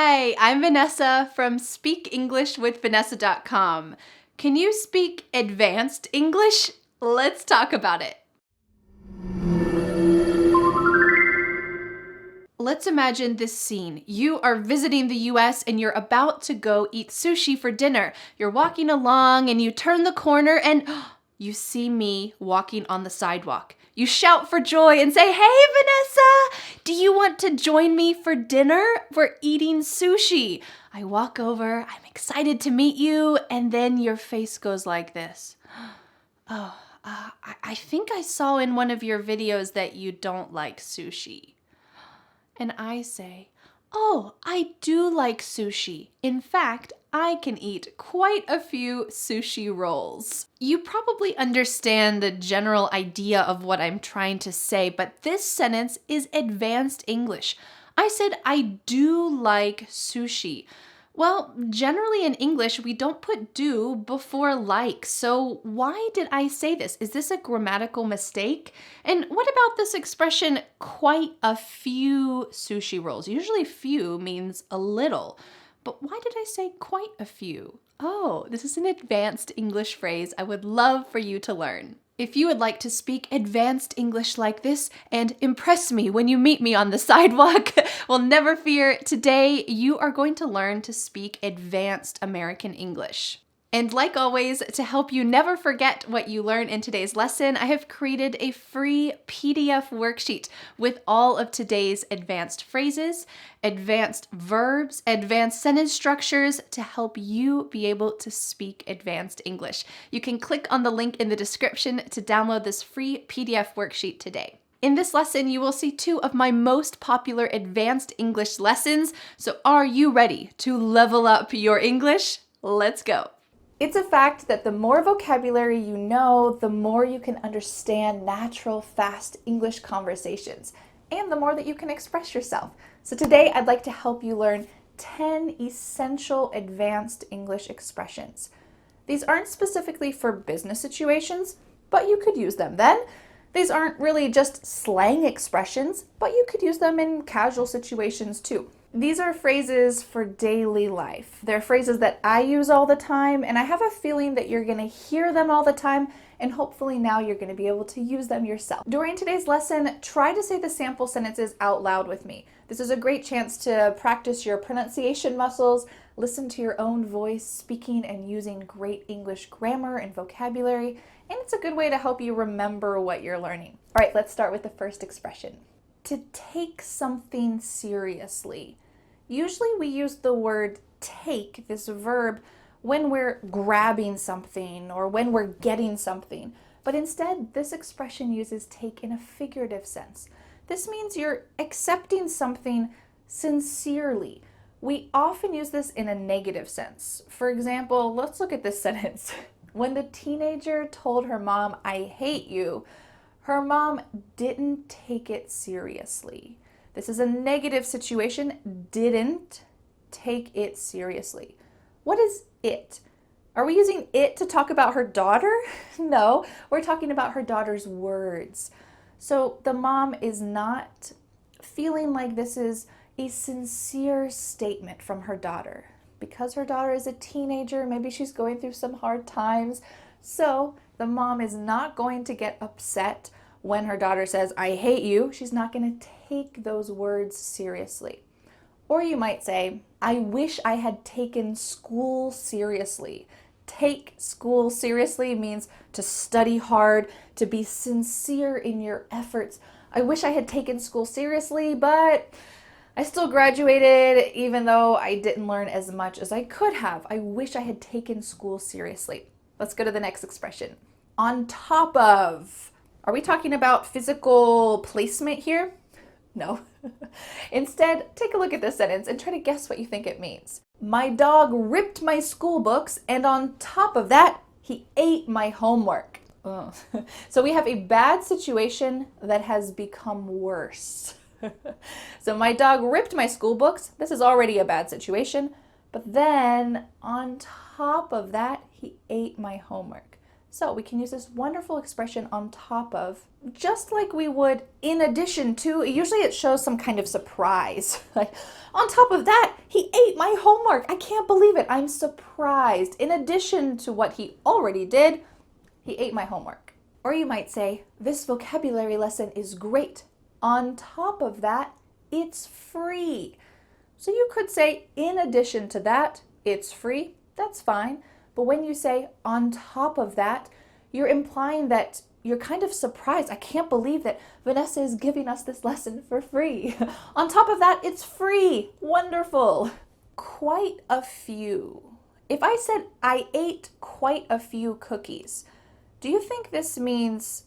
Hi, I'm Vanessa from speakenglishwithvanessa.com. Can you speak advanced English? Let's talk about it. Let's imagine this scene. You are visiting the US and you're about to go eat sushi for dinner. You're walking along and you turn the corner and you see me walking on the sidewalk. You shout for joy and say, "Hey, Vanessa, do you want to join me for dinner? We're eating sushi." I walk over, I'm excited to meet you, and then your face goes like this. I think I saw in one of your videos that you don't like sushi. And I say, "Oh, I do like sushi. In fact, I can eat quite a few sushi rolls." You probably understand the general idea of what I'm trying to say, but this sentence is advanced English. I said, "I do like sushi." Well, generally in English, we don't put do before like. So why did I say this? Is this a grammatical mistake? And what about this expression, quite a few sushi rolls? Usually few means a little. But why did I say quite a few? Oh, this is an advanced English phrase I would love for you to learn. If you would like to speak advanced English like this and impress me when you meet me on the sidewalk, well, never fear. Today, you are going to learn to speak advanced American English. And like always, to help you never forget what you learn in today's lesson, I have created a free PDF worksheet with all of today's advanced phrases, advanced verbs, advanced sentence structures to help you be able to speak advanced English. You can click on the link in the description to download this free PDF worksheet today. In this lesson, you will see two of my most popular advanced English lessons. So are you ready to level up your English? Let's go. It's a fact that the more vocabulary you know, the more you can understand natural, fast English conversations, and the more that you can express yourself. So today, I'd like to help you learn 10 essential advanced English expressions. These aren't specifically for business situations, but you could use them then. These aren't really just slang expressions, but you could use them in casual situations too. These are phrases for daily life. They're phrases that I use all the time, and I have a feeling that you're going to hear them all the time, and hopefully now you're going to be able to use them yourself. During today's lesson, try to say the sample sentences out loud with me. This is a great chance to practice your pronunciation muscles, listen to your own voice speaking and using great English grammar and vocabulary, and it's a good way to help you remember what you're learning. All right, let's start with the first expression. To take something seriously. Usually we use the word take, this verb, when we're grabbing something or when we're getting something. But instead, this expression uses take in a figurative sense. This means you're accepting something sincerely. We often use this in a negative sense. For example, let's look at this sentence. When the teenager told her mom, "I hate you," her mom didn't take it seriously. This is a negative situation. Didn't take it seriously. What is it? Are we using it to talk about her daughter? No, we're talking about her daughter's words. So the mom is not feeling like this is a sincere statement from her daughter. Because her daughter is a teenager, maybe she's going through some hard times. So the mom is not going to get upset when her daughter says, "I hate you." She's not going to take those words seriously. Or you might say, "I wish I had taken school seriously." Take school seriously means to study hard, to be sincere in your efforts. I wish I had taken school seriously, but I still graduated even though I didn't learn as much as I could have. I wish I had taken school seriously. Let's go to the next expression. On top of. Are we talking about physical placement here? No. Instead, take a look at this sentence and try to guess what you think it means. My dog ripped my school books, and on top of that, he ate my homework. Oh. So we have a bad situation that has become worse. So my dog ripped my school books. This is already a bad situation. But then on top of that, he ate my homework. So we can use this wonderful expression on top of, just like we would in addition to. Usually it shows some kind of surprise. Like, on top of that, he ate my homework. I can't believe it. I'm surprised. In addition to what he already did, he ate my homework. Or you might say, this vocabulary lesson is great. On top of that, it's free. So you could say, in addition to that, it's free. That's fine. But when you say on top of that, you're implying that you're kind of surprised. I can't believe that Vanessa is giving us this lesson for free. On top of that, it's free. Wonderful. Quite a few. If I said I ate quite a few cookies, do you think this means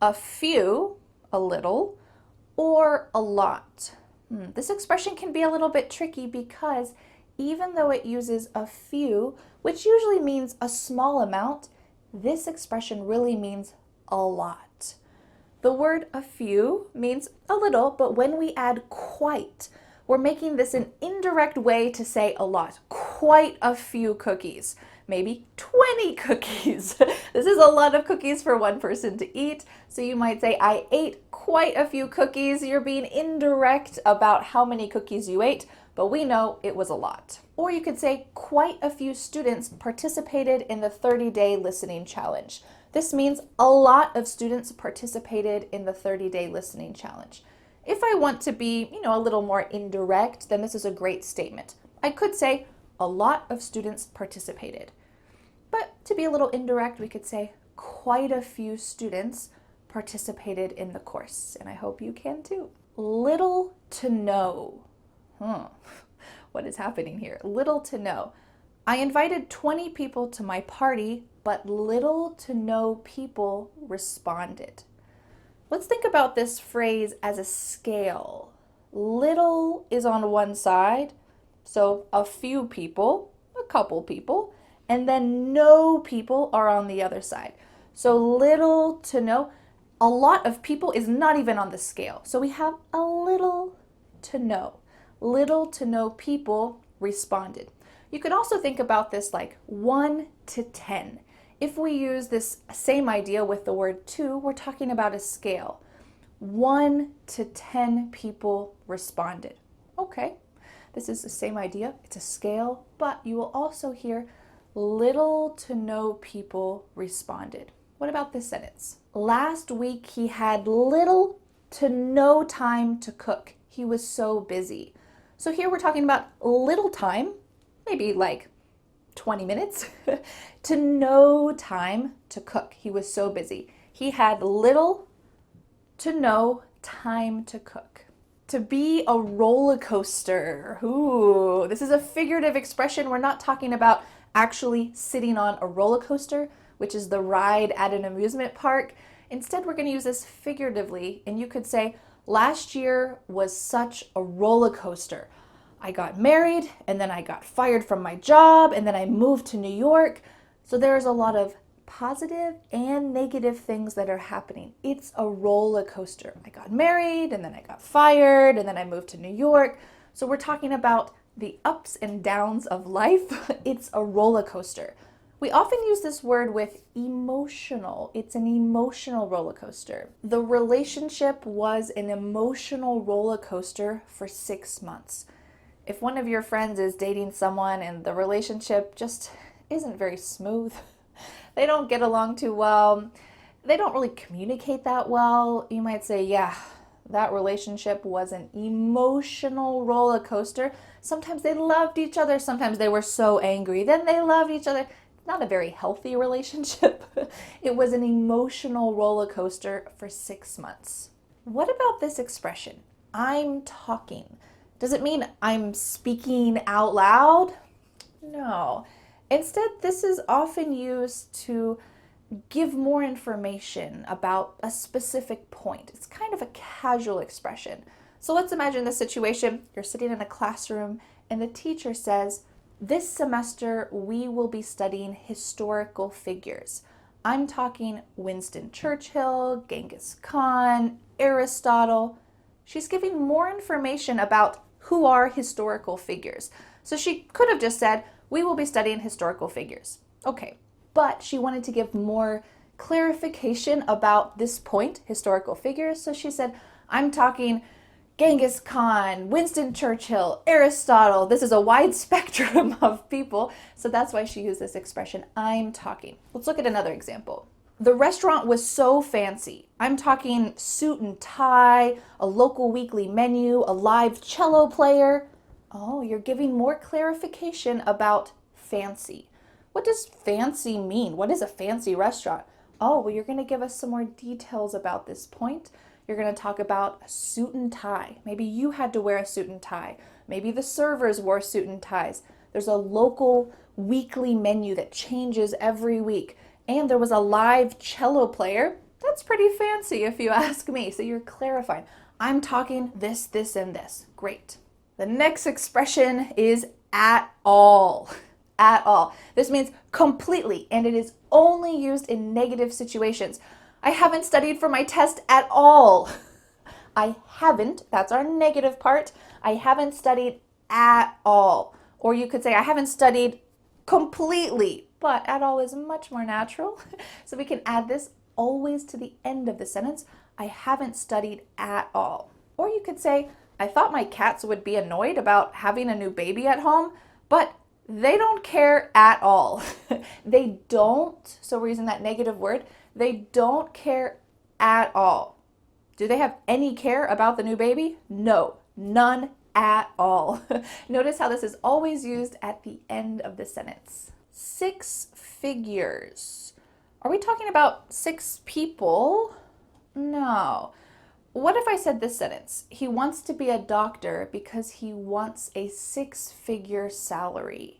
a few, a little, or a lot? This expression can be a little bit tricky because even though it uses a few, which usually means a small amount, this expression really means a lot. The word a few means a little, but when we add quite, we're making this an indirect way to say a lot. Quite a few cookies. Maybe 20 cookies. This is a lot of cookies for one person to eat. So you might say, I ate quite a few cookies. You're being indirect about how many cookies you ate, but we know it was a lot. Or you could say, quite a few students participated in the 30-day listening challenge. This means a lot of students participated in the 30-day listening challenge. If I want to be, a little more indirect, then this is a great statement. I could say, a lot of students participated. But to be a little indirect, we could say, quite a few students participated in the course. And I hope you can too. Little to no. What is happening here? Little to no. I invited 20 people to my party, but little to no people responded. Let's think about this phrase as a scale. Little is on one side, so a few people, a couple people, and then no people are on the other side. So little to no, a lot of people is not even on the scale. So we have a little to no. Little to no people responded. You could also think about this like 1 to 10. If we use this same idea with the word to, we're talking about a scale. 1 to 10 people responded. Okay, this is the same idea. It's a scale, but you will also hear little to no people responded. What about this sentence? Last week he had little to no time to cook. He was so busy. So here we're talking about little time, maybe like 20 minutes, to no time to cook. He was so busy. He had little to no time to cook. To be a roller coaster. Ooh, this is a figurative expression. We're not talking about actually sitting on a roller coaster, which is the ride at an amusement park. Instead, we're going to use this figuratively, and you could say, last year was such a roller coaster. I got married, and then I got fired from my job, and then I moved to New York. So there's a lot of positive and negative things that are happening. It's a roller coaster. I got married, and then I got fired, and then I moved to New York. So we're talking about the ups and downs of life. It's a roller coaster. We often use this word with emotional. It's an emotional roller coaster. The relationship was an emotional roller coaster for 6 months. If one of your friends is dating someone and the relationship just isn't very smooth, they don't get along too well, they don't really communicate that well, you might say, yeah, that relationship was an emotional roller coaster. Sometimes they loved each other, sometimes they were so angry, then they loved each other. Not a very healthy relationship. It was an emotional roller coaster for 6 months. What about this expression? I'm talking. Does it mean I'm speaking out loud? No. Instead, this is often used to give more information about a specific point. It's kind of a casual expression. So let's imagine this situation. You're sitting in a classroom and the teacher says, this semester, we will be studying historical figures. I'm talking Winston Churchill, Genghis Khan, Aristotle. She's giving more information about who are historical figures. So she could have just said, we will be studying historical figures. Okay, but she wanted to give more clarification about this point, historical figures. So she said, I'm talking Genghis Khan, Winston Churchill, Aristotle. This is a wide spectrum of people. So that's why she used this expression, I'm talking. Let's look at another example. The restaurant was so fancy. I'm talking suit and tie, a local weekly menu, a live cello player. Oh, you're giving more clarification about fancy. What does fancy mean? What is a fancy restaurant? Oh, well, you're going to give us some more details about this point. You're going to talk about a suit and tie. Maybe you had to wear a suit and tie. Maybe the servers wore suit and ties. There's a local weekly menu that changes every week. And there was a live cello player. That's pretty fancy if you ask me. So you're clarifying. I'm talking this, this, and this. Great. The next expression is at all. At all. This means completely, and it is only used in negative situations. I haven't studied for my test at all. I haven't, that's our negative part. I haven't studied at all. Or you could say, I haven't studied completely, but at all is much more natural. So we can add this always to the end of the sentence. I haven't studied at all. Or you could say, I thought my cats would be annoyed about having a new baby at home, but they don't care at all. They don't, so we're using that negative word, they don't care at all. Do they have any care about the new baby? No, none at all. Notice how this is always used at the end of the sentence. 6 figures. Are we talking about 6 people? No. What if I said this sentence? He wants to be a doctor because he wants a 6-figure salary.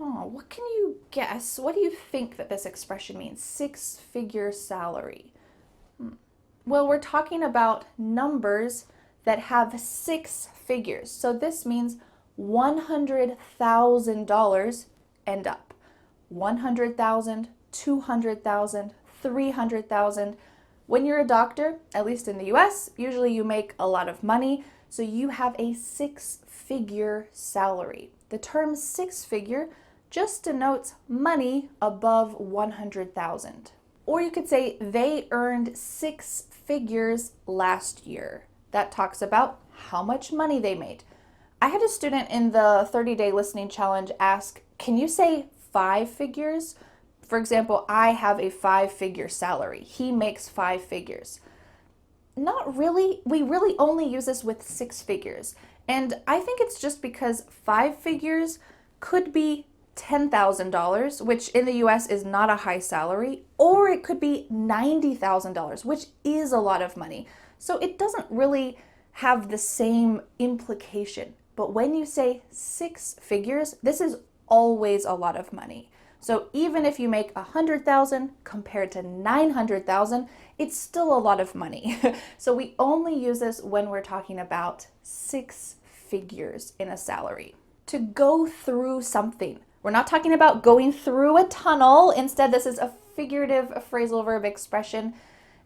Oh, what can you guess? What do you think that this expression means? 6-figure salary. Well, we're talking about numbers that have 6 figures. So this means $100,000 and up. 100,000, 200,000, 300,000. When you're a doctor, at least in the US, usually you make a lot of money, so you have a 6-figure salary. The term 6-figure just denotes money above 100,000. Or you could say they earned 6 figures last year. That talks about how much money they made. I had a student in the 30-day listening challenge ask, can you say 5 figures? For example, I have a 5-figure salary. He makes 5 figures. Not really. We really only use this with 6 figures. And I think it's just because 5 figures could be $10,000, which in the US is not a high salary, or it could be $90,000, which is a lot of money. So it doesn't really have the same implication. But when you say 6 figures, this is always a lot of money. So even if you make 100,000 compared to 900,000, it's still a lot of money. So we only use this when we're talking about 6 figures in a salary. To go through something. We're not talking about going through a tunnel. Instead, this is a figurative phrasal verb expression,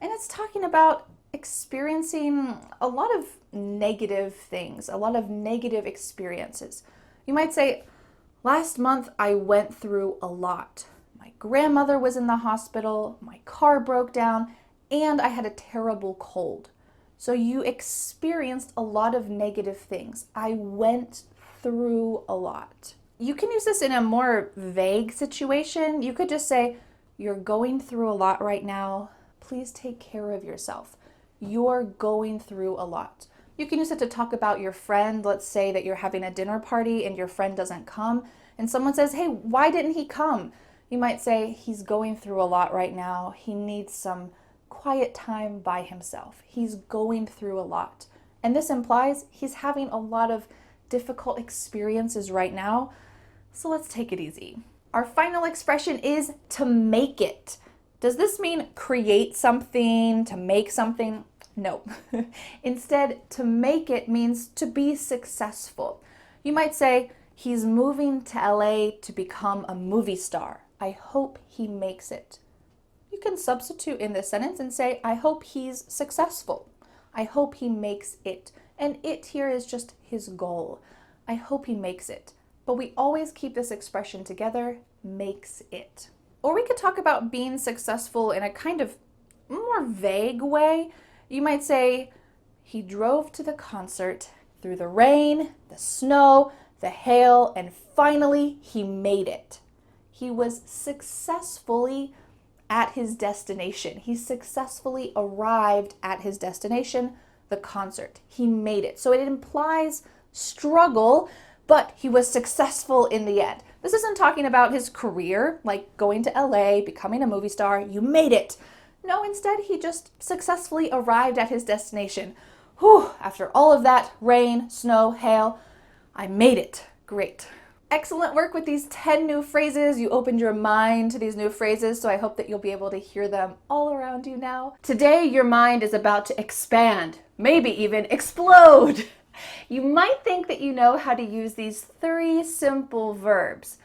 and it's talking about experiencing a lot of negative things, a lot of negative experiences. You might say, last month I went through a lot. My grandmother was in the hospital, my car broke down, and I had a terrible cold. So you experienced a lot of negative things. I went through a lot. You can use this in a more vague situation. You could just say, you're going through a lot right now. Please take care of yourself. You're going through a lot. You can use it to talk about your friend. Let's say that you're having a dinner party and your friend doesn't come, and someone says, hey, why didn't he come? You might say, he's going through a lot right now. He needs some quiet time by himself. He's going through a lot. And this implies he's having a lot of difficult experiences right now. So let's take it easy. Our final expression is to make it. Does this mean create something, to make something? No. Instead, to make it means to be successful. You might say, he's moving to LA to become a movie star. I hope he makes it. You can substitute in this sentence and say, I hope he's successful. I hope he makes it. And it here is just his goal. I hope he makes it. But we always keep this expression together, makes it. Or we could talk about being successful in a kind of more vague way. You might say, he drove to the concert through the rain, the snow, the hail, and finally he made it. He was successfully at his destination. He successfully arrived at his destination, the concert. He made it. So it implies struggle, but he was successful in the end. This isn't talking about his career, like going to LA, becoming a movie star. You made it. No, instead, he just successfully arrived at his destination. Whew, after all of that rain, snow, hail, I made it. Great. Excellent work with these 10 new phrases. You opened your mind to these new phrases, so I hope that you'll be able to hear them all around you now. Today, your mind is about to expand, maybe even explode. You might think that you know how to use these 3 simple verbs,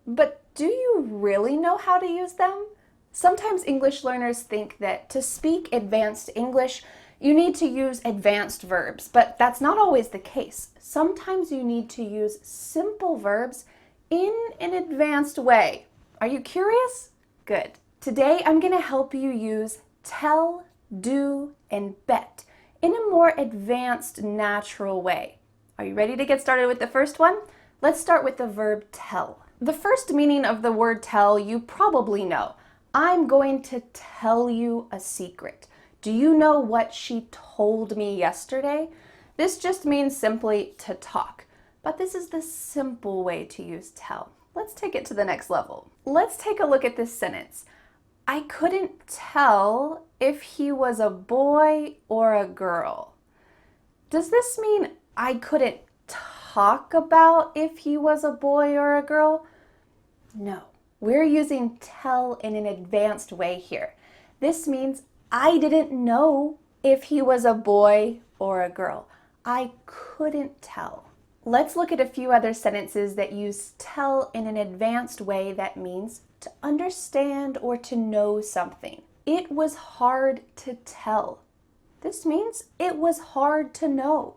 but do you really know how to use them? Sometimes English learners think that to speak advanced English, you need to use advanced verbs, but that's not always the case. Sometimes you need to use simple verbs in an advanced way. Are you curious? Good. Today I'm going to help you use tell, do, and bet in a more advanced, natural way. Are you ready to get started with the first one? Let's start with the verb tell. The first meaning of the word tell you probably know. I'm going to tell you a secret. Do you know what she told me yesterday? This just means simply to talk, but this is the simple way to use tell. Let's take it to the next level. Let's take a look at this sentence. I couldn't tell if he was a boy or a girl. Does this mean I couldn't talk about if he was a boy or a girl? No, we're using tell in an advanced way here. This means I didn't know if he was a boy or a girl. I couldn't tell. Let's look at a few other sentences that use tell in an advanced way that means to understand or to know something. It was hard to tell. This means it was hard to know.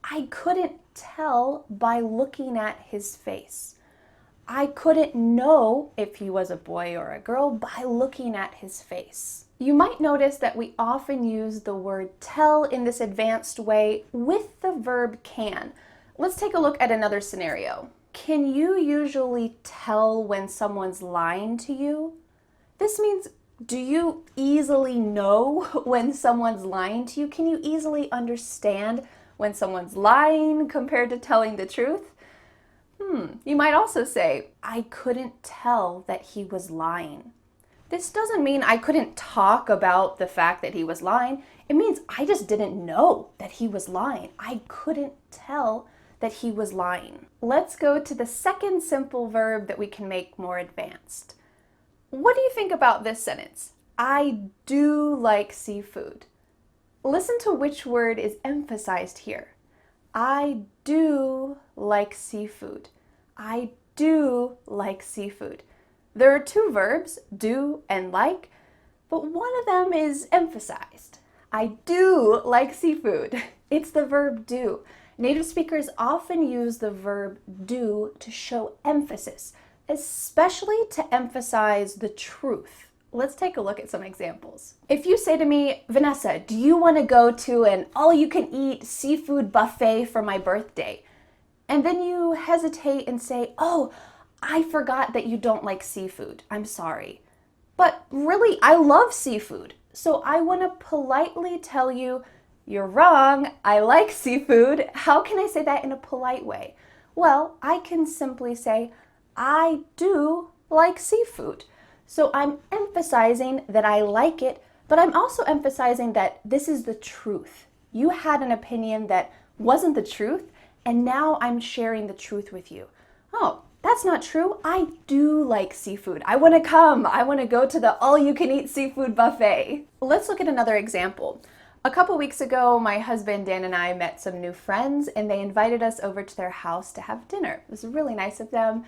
I couldn't tell by looking at his face. I couldn't know if he was a boy or a girl by looking at his face. You might notice that we often use the word tell in this advanced way with the verb can. Let's take a look at another scenario. Can you usually tell when someone's lying to you? This means, do you easily know when someone's lying to you? Can you easily understand when someone's lying compared to telling the truth? You might also say, I couldn't tell that he was lying. This doesn't mean I couldn't talk about the fact that he was lying. It means I just didn't know that he was lying. I couldn't tell that he was lying. Let's go to the second simple verb that we can make more advanced. What do you think about this sentence? I do like seafood. Listen to which word is emphasized here. I do like seafood. I do like seafood. There are 2 verbs, do and like, but one of them is emphasized. I do like seafood. It's the verb do. Native speakers often use the verb do to show emphasis, especially to emphasize the truth. Let's take a look at some examples. If you say to me, Vanessa, do you want to go to an all-you-can-eat seafood buffet for my birthday? And then you hesitate and say, oh, I forgot that you don't like seafood. I'm sorry. But really, I love seafood. So I want to politely tell you, you're wrong. I like seafood. How can I say that in a polite way? Well, I can simply say, I do like seafood. So I'm emphasizing that I like it, but I'm also emphasizing that this is the truth. You had an opinion that wasn't the truth, and now I'm sharing the truth with you. Oh, that's not true. I do like seafood. I want to come. I want to go to the all-you-can-eat seafood buffet. Let's look at another example. A couple weeks ago, my husband Dan and I met some new friends, and they invited us over to their house to have dinner. It was really nice of them.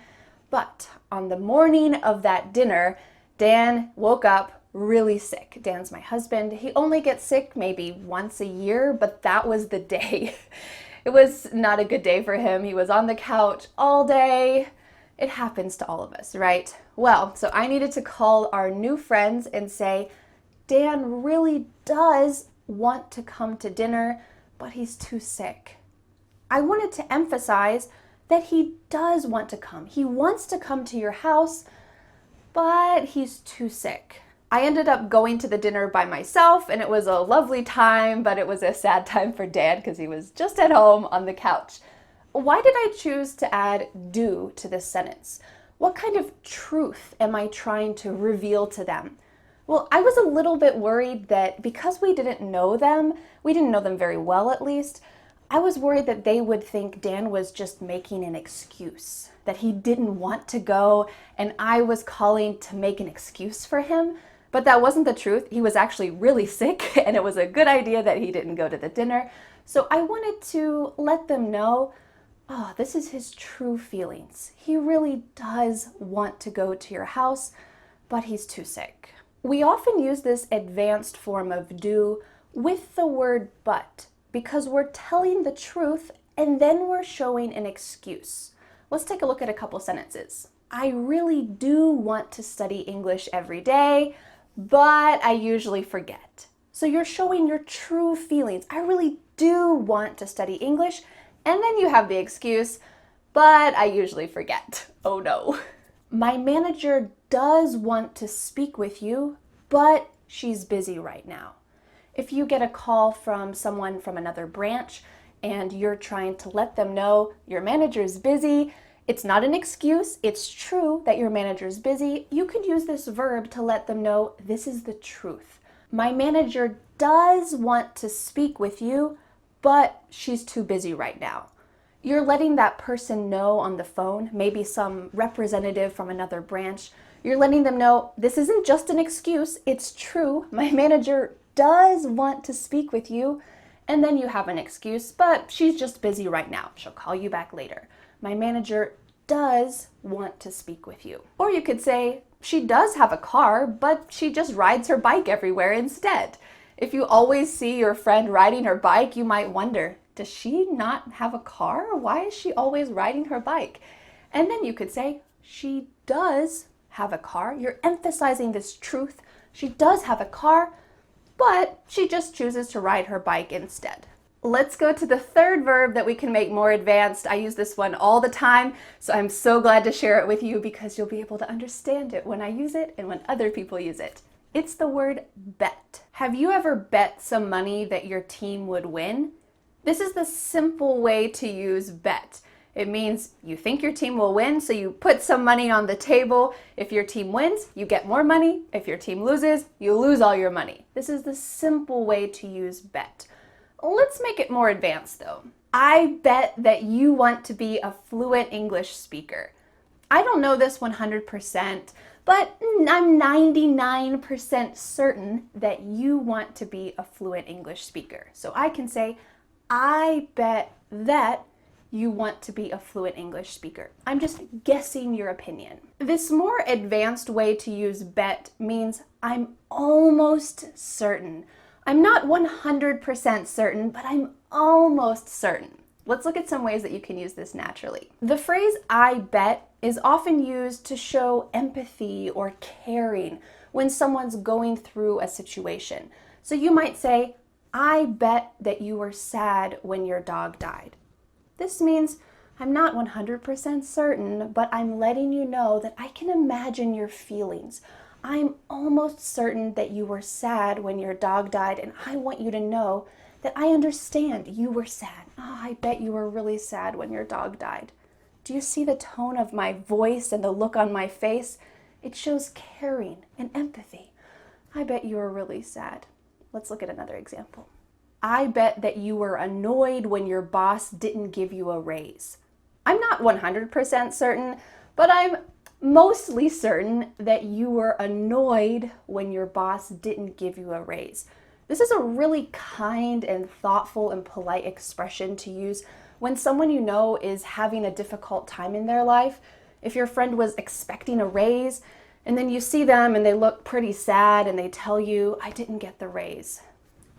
But on the morning of that dinner, Dan woke up really sick. Dan's my husband. He only gets sick maybe once a year, but that was the day. It was not a good day for him. He was on the couch all day. It happens to all of us, right? Well, so I needed to call our new friends and say, Dan really does want to come to dinner, but he's too sick. I wanted to emphasize that he does want to come. He wants to come to your house, but he's too sick. I ended up going to the dinner by myself, and it was a lovely time, but it was a sad time for Dan because he was just at home on the couch. Why did I choose to add do to this sentence? What kind of truth am I trying to reveal to them? Well, I was a little bit worried that because we didn't know them very well at least, I was worried that they would think Dan was just making an excuse, that he didn't want to go and I was calling to make an excuse for him. But that wasn't the truth. He was actually really sick and it was a good idea that he didn't go to the dinner. So I wanted to let them know, oh, this is his true feelings. He really does want to go to your house, but he's too sick. We often use this advanced form of do with the word but because we're telling the truth and then we're showing an excuse. Let's take a look at a couple sentences. I really do want to study English every day, but I usually forget. So you're showing your true feelings. I really do want to study English, and then you have the excuse, but I usually forget. Oh no. My manager does want to speak with you, but she's busy right now. If you get a call from someone from another branch and you're trying to let them know your manager's busy, it's not an excuse, it's true that your manager's busy. You could use this verb to let them know this is the truth. My manager does want to speak with you, but she's too busy right now. You're letting that person know on the phone, maybe some representative from another branch. You're letting them know this isn't just an excuse, it's true. My manager does want to speak with you, and then you have an excuse, but she's just busy right now. She'll call you back later. My manager does want to speak with you. Or you could say, she does have a car, but she just rides her bike everywhere instead. If you always see your friend riding her bike, you might wonder, does she not have a car? Why is she always riding her bike? And then you could say, she does have a car. You're emphasizing this truth. She does have a car, but she just chooses to ride her bike instead. Let's go to the third verb that we can make more advanced. I use this one all the time, so I'm so glad to share it with you because you'll be able to understand it when I use it and when other people use it. It's the word bet. Have you ever bet some money that your team would win? This is the simple way to use bet. It means you think your team will win, so you put some money on the table. If your team wins, you get more money. If your team loses, you lose all your money. This is the simple way to use bet. Let's make it more advanced though. I bet that you want to be a fluent English speaker. I don't know this 100%, but I'm 99% certain that you want to be a fluent English speaker. So I can say, I bet that you want to be a fluent English speaker. I'm just guessing your opinion. This more advanced way to use bet means I'm almost certain. I'm not 100% certain, but I'm almost certain. Let's look at some ways that you can use this naturally. The phrase I bet is often used to show empathy or caring when someone's going through a situation. So you might say, I bet that you were sad when your dog died. This means I'm not 100% certain, but I'm letting you know that I can imagine your feelings. I'm almost certain that you were sad when your dog died, and I want you to know that I understand you were sad. Oh, I bet you were really sad when your dog died. Do you see the tone of my voice and the look on my face? It shows caring and empathy. I bet you were really sad. Let's look at another example. I bet that you were annoyed when your boss didn't give you a raise. I'm not 100% certain, but I'm mostly certain that you were annoyed when your boss didn't give you a raise. This is a really kind and thoughtful and polite expression to use when someone you know is having a difficult time in their life. If your friend was expecting a raise and then you see them and they look pretty sad and they tell you, I didn't get the raise.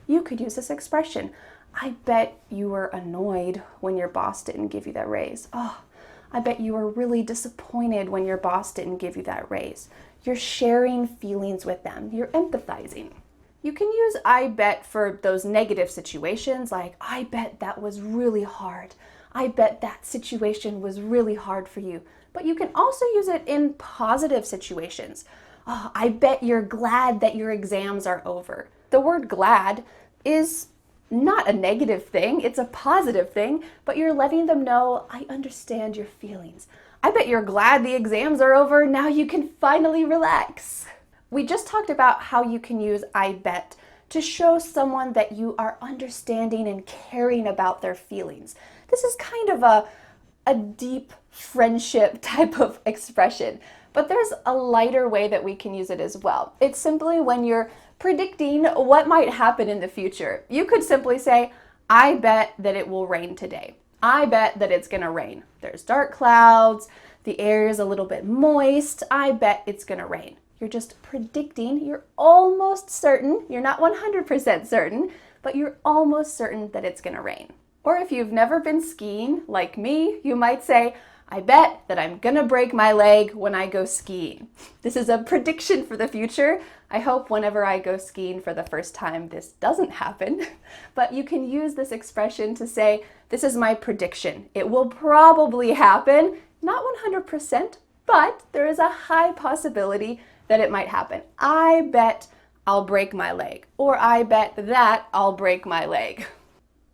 You could use this expression. I bet you were annoyed when your boss didn't give you that raise. Oh, I bet you were really disappointed when your boss didn't give you that raise. You're sharing feelings with them. You're empathizing. You can use I bet for those negative situations, like, I bet that was really hard. I bet that situation was really hard for you. But you can also use it in positive situations. Oh, I bet you're glad that your exams are over. The word glad is not a negative thing, it's a positive thing, but you're letting them know, I understand your feelings. I bet you're glad the exams are over, now you can finally relax. We just talked about how you can use I bet to show someone that you are understanding and caring about their feelings. This is kind of a deep friendship type of expression, but there's a lighter way that we can use it as well. It's simply when you're predicting what might happen in the future. You could simply say, I bet that it will rain today. I bet that it's gonna rain. There's dark clouds, the air is a little bit moist. I bet it's gonna rain. You're just predicting, you're almost certain, you're not 100% certain, but you're almost certain that it's gonna rain. Or if you've never been skiing, like me, you might say, I bet that I'm gonna break my leg when I go skiing. This is a prediction for the future. I hope whenever I go skiing for the first time, this doesn't happen. But you can use this expression to say, this is my prediction. It will probably happen, not 100%, but there is a high possibility that it might happen. I bet I'll break my leg, or I bet that I'll break my leg.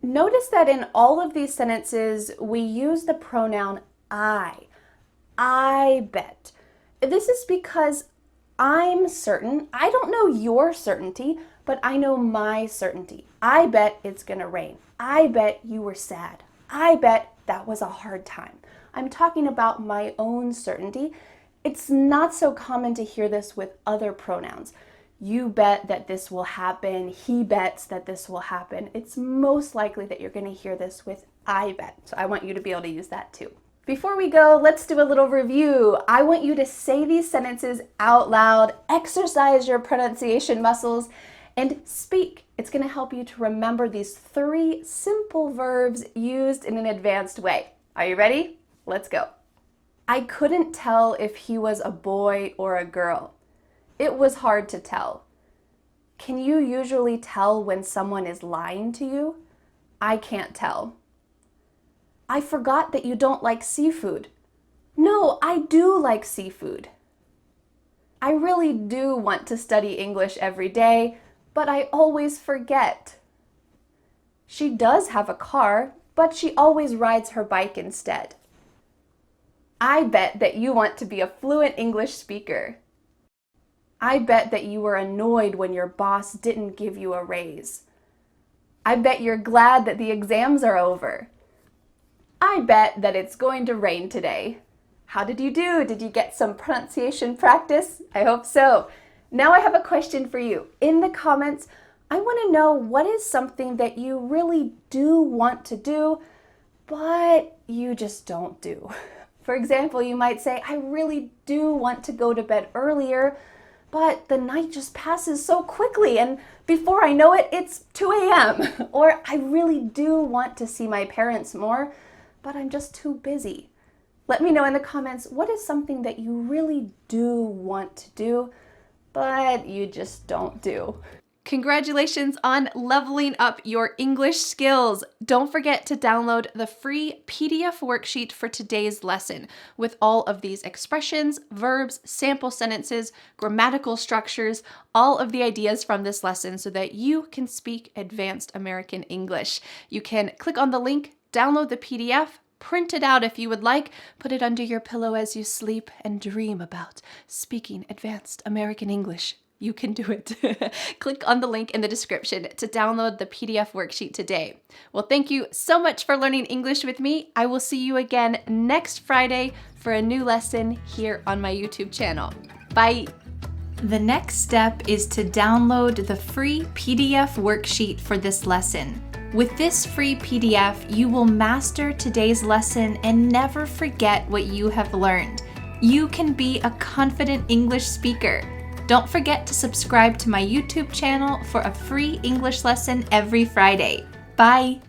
Notice that in all of these sentences, we use the pronoun I bet. This is because I'm certain. I don't know your certainty, but I know my certainty. I bet it's gonna rain. I bet you were sad. I bet that was a hard time. I'm talking about my own certainty. It's not so common to hear this with other pronouns. You bet that this will happen. He bets that this will happen. It's most likely that you're going to hear this with I bet. So I want you to be able to use that too. Before we go, let's do a little review. I want you to say these sentences out loud, exercise your pronunciation muscles, and speak. It's going to help you to remember these 3 simple verbs used in an advanced way. Are you ready? Let's go. I couldn't tell if he was a boy or a girl. It was hard to tell. Can you usually tell when someone is lying to you? I can't tell. I forgot that you don't like seafood. No, I do like seafood. I really do want to study English every day, but I always forget. She does have a car, but she always rides her bike instead. I bet that you want to be a fluent English speaker. I bet that you were annoyed when your boss didn't give you a raise. I bet you're glad that the exams are over. I bet that it's going to rain today. How did you do? Did you get some pronunciation practice? I hope so. Now I have a question for you. In the comments, I want to know what is something that you really do want to do, but you just don't do. For example, you might say, I really do want to go to bed earlier, but the night just passes so quickly and before I know it, it's 2 a.m. Or I really do want to see my parents more, but I'm just too busy. Let me know in the comments, what is something that you really do want to do, but you just don't do? Congratulations on leveling up your English skills. Don't forget to download the free PDF worksheet for today's lesson with all of these expressions, verbs, sample sentences, grammatical structures, all of the ideas from this lesson so that you can speak advanced American English. You can click on the link, download the PDF, print it out if you would like, put it under your pillow as you sleep, and dream about speaking advanced American English. You can do it. Click on the link in the description to download the PDF worksheet today. Well, thank you so much for learning English with me. I will see you again next Friday for a new lesson here on my YouTube channel. Bye. The next step is to download the free PDF worksheet for this lesson. With this free PDF, you will master today's lesson and never forget what you have learned. You can be a confident English speaker. Don't forget to subscribe to my YouTube channel for a free English lesson every Friday. Bye!